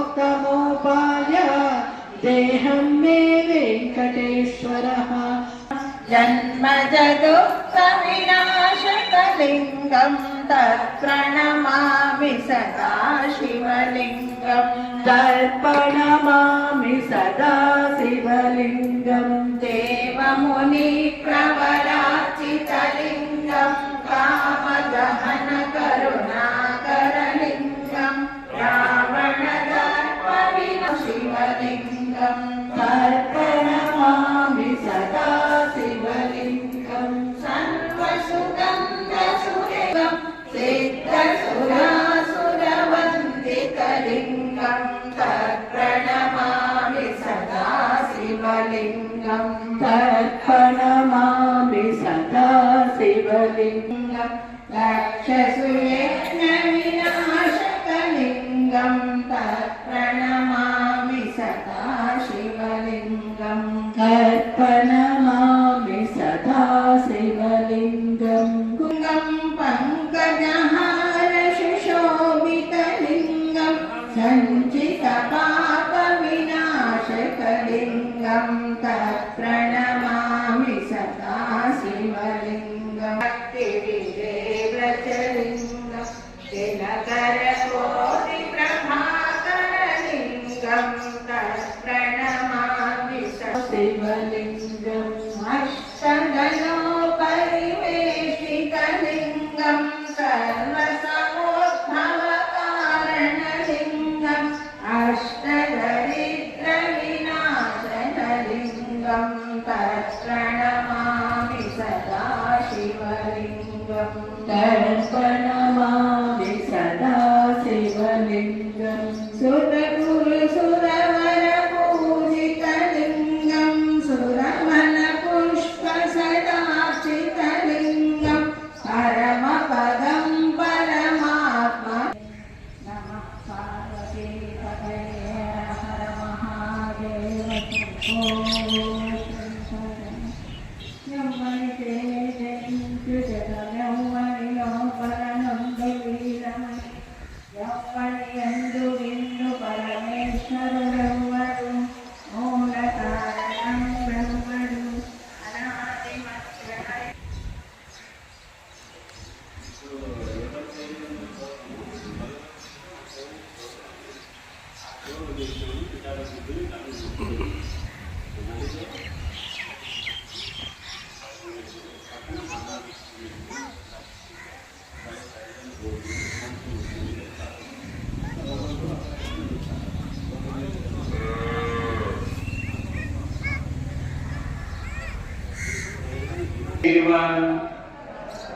देवोत्तमोपाय देहं मे वेङ्कटेश्वरः जन्मजदुःखविनाशकलिङ्गं तत्प्रणमामि सदा शिवलिङ्गं तत्प्रणमामि सदा शिवलिङ्गं देवमुनिप्रवराचितलिङ्गं कामदहन करुणाकरलिङ्गं शिवलिङ्गं तर्पणमामि सदा शिवलिङ्गं सर्वसुगन्धसुरेगं सिद्धसुरासुरवन्दितलिङ्गं तर्पणमामि सदा शिवलिङ्गं तर्पणमामि सदा शिवलिङ्गं राक्षसुयज्ञविनाशकलिङ्गं तत्प्रणमामि सदा शिवलिङ्गं तर्पणमामि सदा शिवलिङ्गं कुङ्गं पङ्कजहार सुशोभितलिङ्गं सञ्चितपापविनाशकलिङ्गं तत्प्रणमामि सदा शिवलिङ्गं भक्तिविदेव्रतलिङ्गं दिनकरकोटिप्रभाकरलिङ्गं तत्प्रणमामि शिवलिङ्गम् अष्टदलोपरिवेशितलिङ्गं सर्वसमोद्भवकारणलिङ्गम् अष्टदरिद्रविनाशनलिङ्गं तत्प्रणमामि सदा शिवलिङ्गं तर्पणमामि सदा शिवलिङ्गं सुरगुरुसुरवरपूजितलिङ्गं सुरवनपुष्पसदार्चितलिङ्गं परमपदं परमात्मा नमः पार्वतीपतये हर महादेव यौवनियन्दु बिन्दु परमेश्वरयौवनु मूलकारणं ब्रह्मणु अनादिमध्य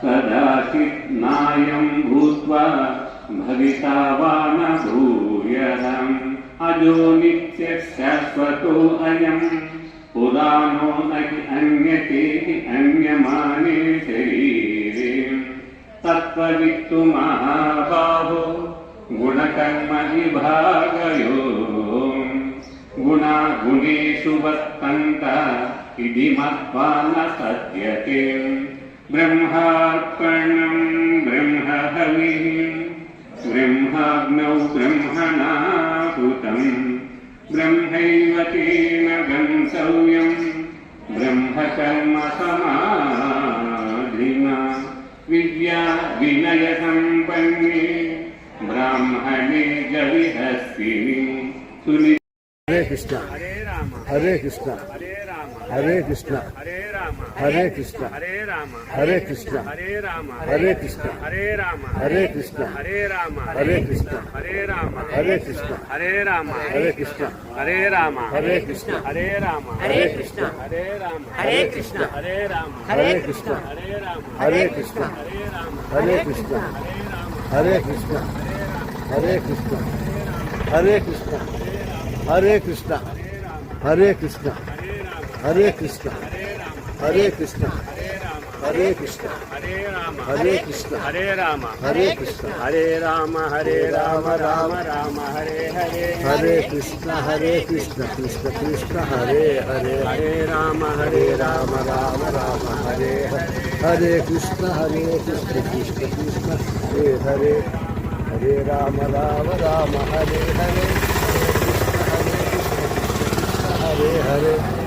कदाचित् नायं भूत्वा भविता वा न भूयः अजो नित्यः शाश्वतो अयं पुराणो न हि अन्यते अन्यमाने शरीरे तत्त्ववित्तु महाबाहो गुणकर्म विभागयोः गुणा गुणेषु वर्तन्त इति मत्वा न सज्जते ब्रह्मार्पणं ब्रह्महविः ब्रह्माग्नौ ब्रह्मणाहुतं ब्रह्मैव तेन गन्तव्यं ब्रह्मकर्म समाधिना विद्या विनयसम्पन्ने ब्राह्मणे गविहस्तिनि सुनि हरे कृष्ण हरे कृष्ण हरे कृष्ण हरे कृष्ण हरे कृष्ण हरे कृष्ण हरे राम हरे कृष्ण हरे राम हरे कृष्ण हरे राम हरे कृष्ण हरे राम हरे कृष्ण हरे राम हरे कृष्ण हरे राम हरे कृष्ण हरे राम हरे कृष्ण हरे राम हरे कृष्ण हरे राम हरे कृष्ण हरे राम हरे कृष्ण हरे कृष्ण हरे कृष्ण हरे कृष्ण हरे कृष्ण हरे कृष्ण हरे कृष्ण हरे कृष्ण हरे कृष्ण हरे कृष्ण हरे राम हरे कृष्ण हरे राम हरे कृष्ण हरे राम राम राम हरे हरे हरे कृष्ण कृष्ण कृष्ण हरे हरे हरे राम राम राम राम हरे हरे हरे कृष्ण कृष्ण कृष्ण हरे हरे हरे राम राम हरे हरे हरे हरे हरे